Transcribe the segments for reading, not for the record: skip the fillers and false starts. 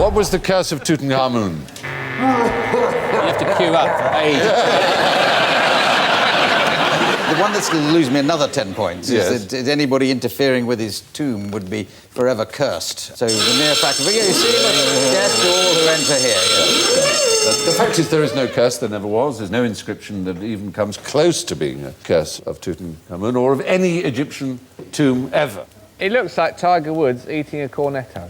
What was the curse of Tutankhamun? You have to queue up for ages. The one that's going to lose me another 10 points Yes. is that anybody interfering with his tomb would be forever cursed. So the mere fact of... You see, death to all who enter here. The fact is, there is no curse, there never was. There's no inscription that even comes close to being a curse of Tutankhamun or of any Egyptian tomb ever. It looks like Tiger Woods eating a cornetto.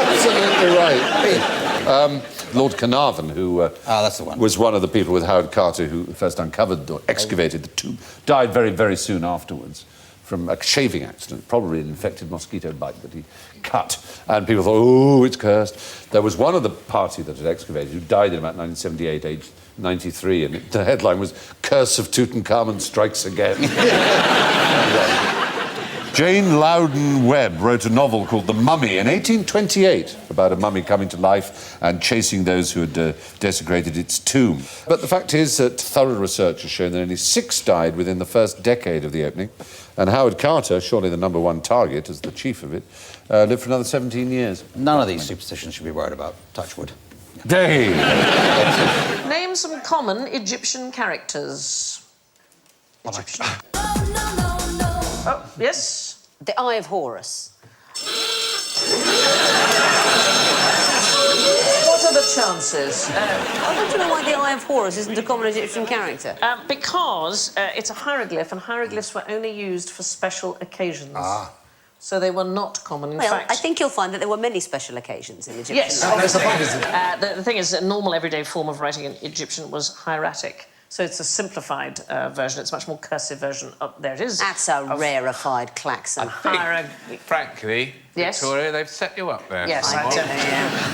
Absolutely right. Lord Carnarvon, who that's the one. was one of the people with Howard Carter who first uncovered or excavated the tomb, died very, very soon afterwards from a shaving accident, probably an infected mosquito bite that he cut. And people thought, oh, it's cursed. There was one of the party that had excavated who died in about 1978, aged 93, and the headline was, Curse of Tutankhamun Strikes Again. Jane Loudon Webb wrote a novel called The Mummy in 1828 about a mummy coming to life and chasing those who had desecrated its tomb. But the fact is that thorough research has shown that only 6 died within the first decade of the opening, and Howard Carter, surely the #1 target as the chief of it, lived for another 17 years. None of these superstitions should be worried about. Touch wood. Dave! Name some common Egyptian characters. Egyptian. Oh, yes? The Eye of Horus. What are the chances? I want to know why the Eye of Horus isn't a common Egyptian character. Because it's a hieroglyph, and hieroglyphs were only used for special occasions. So they were not common. In fact, I think you'll find that there were many special occasions in Egyptian. Yes, obviously. the thing is, a normal everyday form of writing in Egyptian was hieratic. So it's a simplified version. It's a much more cursive version. There it is. That's a rarefied klaxon. Frankly, Yes? Victoria, they've set you up there. Yes, I think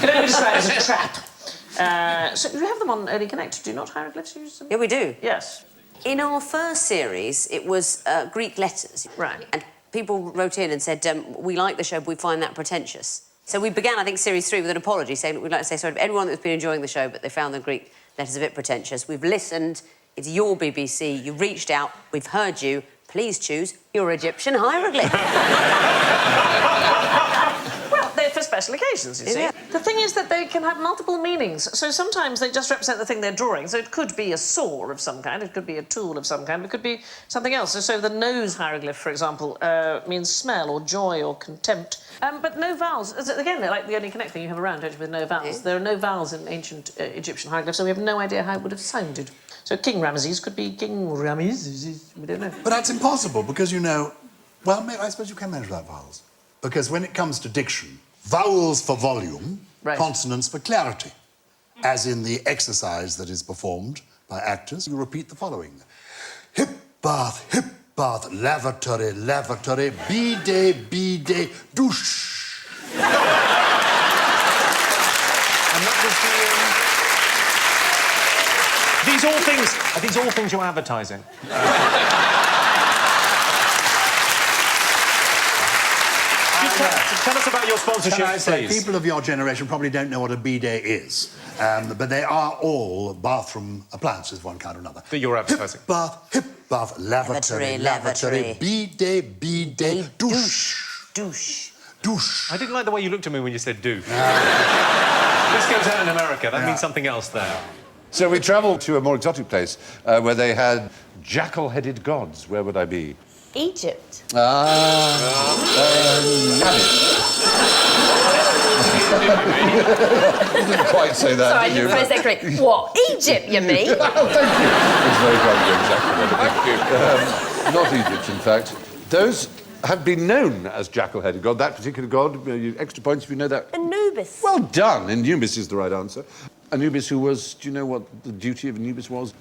can only describe it as a trap. So you have them on Early Connect, do you not, hieroglyphs? Use them? Yeah, we do. Yes. In our first series, it was Greek letters. Right. And people wrote in and said, we like the show, but we find that pretentious. So we began, I think, Series 3 with an apology, saying we'd like to say sorry to anyone that's been enjoying the show, but they found the Greek letters a bit pretentious. We've listened. It's your BBC. You reached out. We've heard you. Please choose your Egyptian hieroglyph. Well, they're for special occasions, you see. Yeah. The thing is that they can have multiple meanings. So sometimes they just represent the thing they're drawing. So it could be a saw of some kind, it could be a tool of some kind, it could be something else. So the nose hieroglyph, for example, means smell or joy or contempt. But no vowels. Again, they're like the only connect thing you have around, don't you, with no vowels. Yeah. There are no vowels in ancient Egyptian hieroglyphs, so we have no idea how it would have sounded. So King Ramesses could be King Ramesses, we don't know. But that's impossible because, you know... Well, maybe, I suppose you can manage without vowels. Because when it comes to diction, vowels for volume, right. Consonants for clarity. As in the exercise that is performed by actors, you repeat the following. Hip bath, lavatory, lavatory, bidet, douche. And that was Are these all things you're advertising? Tell us about your sponsorship, please. People of your generation probably don't know what a bidet is, but they are all bathroom appliances of one kind or another. That you're advertising. Hip bath, lavatory, bidet, douche. Douche. I didn't like the way you looked at me when you said douche. This goes out in America. That means something else there. So we travelled to a more exotic place where they had jackal-headed gods. Where would I be? Egypt. You didn't quite say that, Sorry, I did didn't you? phrase that correctly. What? Egypt, you mean? Oh, thank you. It's very kind of you, exactly. Not Egypt, in fact. Those have been known as jackal-headed god. That particular god, extra points if you know that. Anubis. Well done. Anubis is the right answer. Anubis, who was... Do you know what the duty of Anubis was?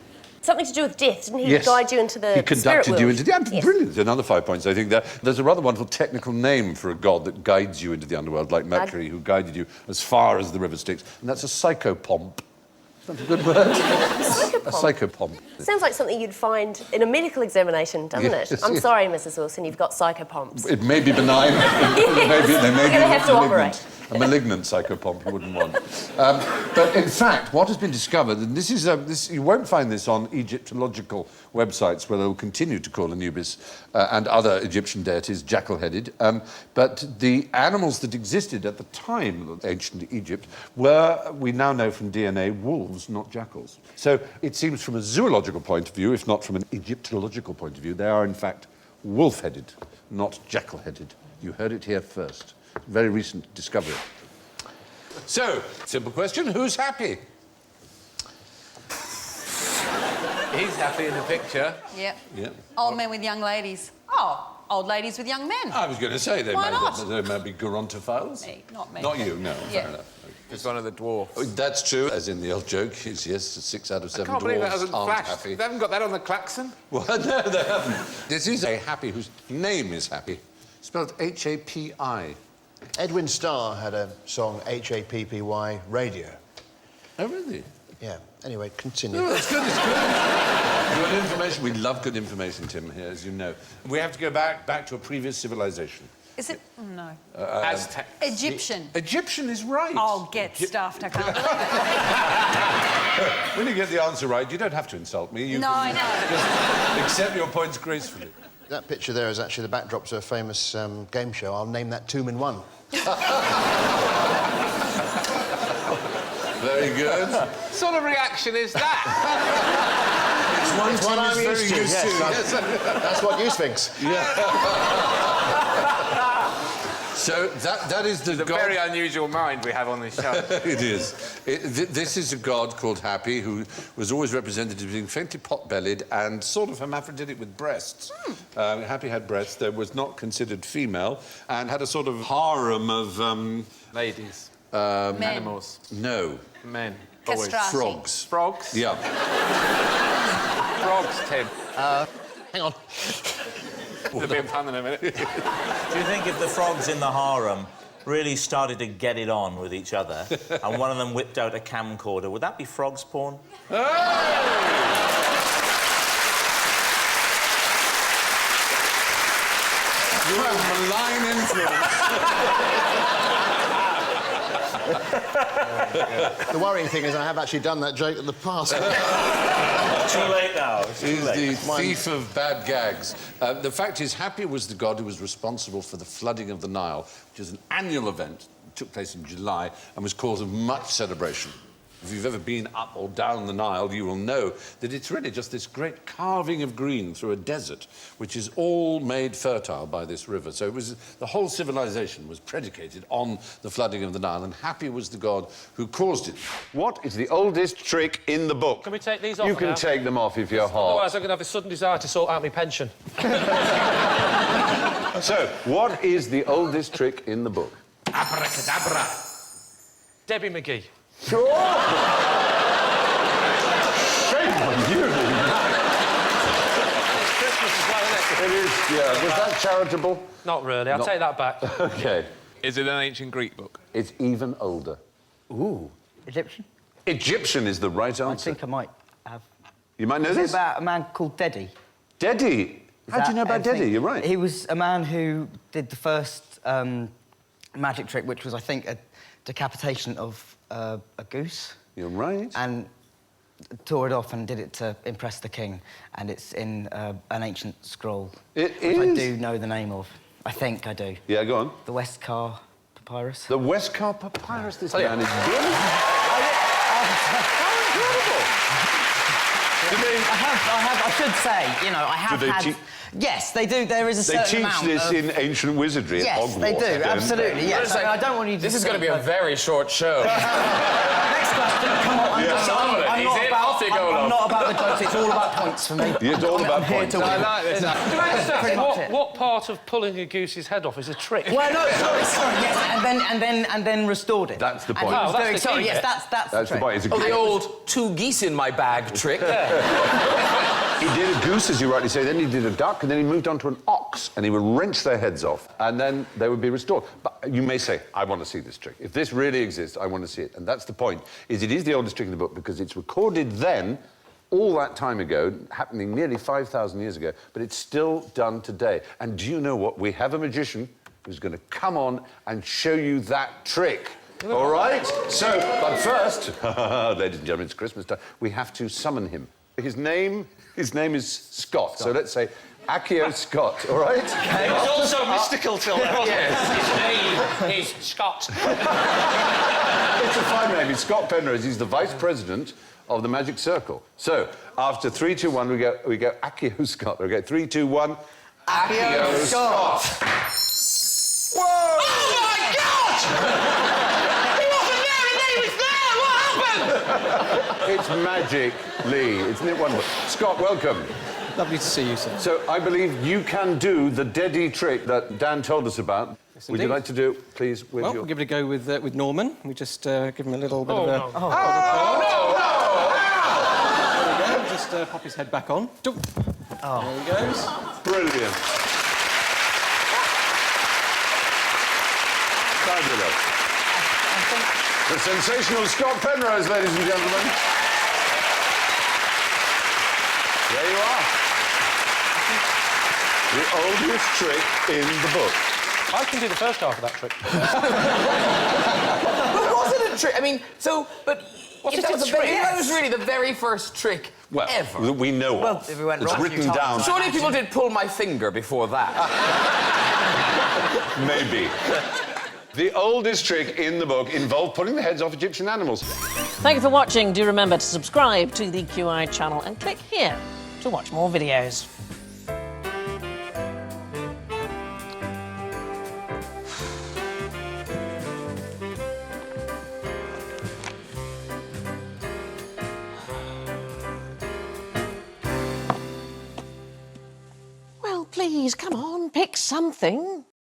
Something to do with death, didn't he? Yes. Guide you into the He conducted you into... Yeah, yes. Brilliant. Another 5 points. I think there's a rather wonderful technical name for a god that guides you into the underworld, like Mercury, who guided you as far as the river Styx, and that's a psychopomp. Is that a good word? A psychopomp. Sounds like something you'd find in a medical examination, doesn't Yes, it? I'm yes. sorry, Mrs. Wilson, you've got psychopomps. It may be benign. They may be We're going to have to malignant. operate. a malignant psychopomp you wouldn't want. But in fact, what has been discovered, and this is you won't find this on Egyptological websites where they'll continue to call Anubis and other Egyptian deities jackal-headed, but the animals that existed at the time of ancient Egypt were, we now know from DNA, wolves, not jackals. So it seems from a zoological point of view, if not from an Egyptological point of view, they are in fact wolf-headed, not jackal-headed. You heard it here first. Very recent discovery. So, simple question, who's happy? He's happy in the picture. Yep. Yeah. Old men with young ladies. Oh, old ladies with young men. I was going to say they Why may, not? they may be gerontophiles. Me, not me. Not you, no. Yeah. Fair enough. It's one of the dwarfs. Oh, that's true, as in the old joke is, yes, 6 out of 7 I can't believe that dwarves hasn't aren't flashed. happy. They haven't got that on the klaxon? Well, no, they haven't. This is a happy whose name is Happy, spelled H-A-P-I. Edwin Starr had a song, H-A-P-P-Y, Radio. Oh, really? Yeah. Anyway, continue. No, it's good, it's good. Good information. We love good information, Tim, here, as you know. We have to go back to a previous civilization. Is it? No. Aztec. Egyptian. Egyptian is right. Oh, get stuffed. I can't believe it. When you get the answer right, you don't have to insult me. You No, can I know. just accept your points gracefully. That picture there is actually the backdrop to a famous game show. I'll name that Tomb in One. Very good. What sort of reaction is that? It's what I'm used to. Yes, that's what you Sphinx. So that is the It's a god... very unusual mind we have on this show. It is. This is a god called Happy, who was always represented as being faintly pot-bellied and sort of hermaphroditic with breasts. Happy had breasts, though was not considered female, and had a sort of harem of... Ladies. Men. Animals. No. Men. Castrati. Frogs. Frogs? Yeah. Frogs, Tim. Hang on. There'll be a pun in a minute. Do you think if the frogs in the harem really started to get it on with each other and one of them whipped out a camcorder, would that be frogs porn? You have malign influence. The worrying thing is I have actually done that joke in the past. Too late now. He's the thief of bad gags. The fact is, Happy was the god who was responsible for the flooding of the Nile, which is an annual event that took place in July and was cause of much celebration. If you've ever been up or down the Nile, you will know that it's really just this great carving of green through a desert, which is all made fertile by this river. So it was, the whole civilization was predicated on the flooding of the Nile, and Happy was the god who caused it. What is the oldest trick in the book? Can we take these off You can now? take them off if you're hot. Otherwise, I'm going to have a sudden desire to sort out my pension. So, what is the oldest trick in the book? Abracadabra. Debbie McGee. Shame on you! It's Christmas as well, isn't it? It is, yeah. Was that charitable? Not really. I'll take that back. OK. Is it an ancient Greek book? It's even older. Ooh. Egyptian? Egyptian is the right answer. I think I might have. You might know Is this? it about a man called Dedi? Dedi? How do you know about Dedi? You're right. He was a man who did the first magic trick, which was, I think, a decapitation of a goose. You're right. And tore it off and did it to impress the king. And it's in an ancient scroll. It which I is? do know the name of. I think I do. Yeah, go on. The Westcar Papyrus. The Westcar Papyrus, this man is How incredible! I should say, you know, I have Do they had... Yes, they do. There is a They certain teach amount this of... in ancient wizardry at Hogwarts. Yes, they do, absolutely, yes. I mean, I don't want you to... This is going to be a very short show. Next question, come on. I'm not about the jokes, it's all about points for me. It's all about points. I like this. Pretty much it. What part of pulling a goose's head off is a trick? Well, no, sorry, yes, and then restored it. That's the And point. he was Oh, that's doing, the sorry, key yes, bit. that's That's the point. It's a Oh, great... the old 2 geese in my bag trick. He did a goose, as you rightly say, then he did a duck, and then he moved on to an ox, and he would wrench their heads off, and then they would be restored. But you may say, I want to see this trick. If this really exists, I want to see it. And that's the point, is it is the oldest trick in the book because it's recorded then, all that time ago, happening nearly 5,000 years ago, but it's still done today. And do you know what? We have a magician who's going to come on and show you that trick. All right? So, but first, ladies and gentlemen, it's Christmas time. We have to summon him. His name is Scott. So let's say Accio Scott, all right? It was also mystical till now. Yes. His name is Scott. It's a fine name. He's Scott Penrose. He's the vice president of the Magic Circle. So, after 3, 2, 1, we go Accio Scott. Okay, 3, 2, 1. Accio Scott. Whoa! Oh, my God! He wasn't there, and then he was there! What happened? It's Magic, Lee. Isn't it wonderful? Scott, welcome. Lovely to see you, sir. So, I believe you can do the deady trick that Dan told us about. Yes, Would you indeed. like to do it, please, with Well, your... we'll give it a go with Norman. We just give him a little bit of a... Oh, There we go. Just pop his head back on. There he goes. Brilliant. Fabulous. The sensational Scott Penrose, ladies and gentlemen. There you are. The oldest trick in the book. I can do the first half of that trick. But was it a trick? I mean, so, but... What's if it that, was a trick? that was really the very first trick ever. We know Well, of. if we went It's wrong a few written times, down. Surely people did pull my finger before that. Maybe. The oldest trick in the book involved pulling the heads off Egyptian animals. Thank you for watching. Do remember to subscribe to the QI channel and click here to watch more videos. Well, please, come on, pick something.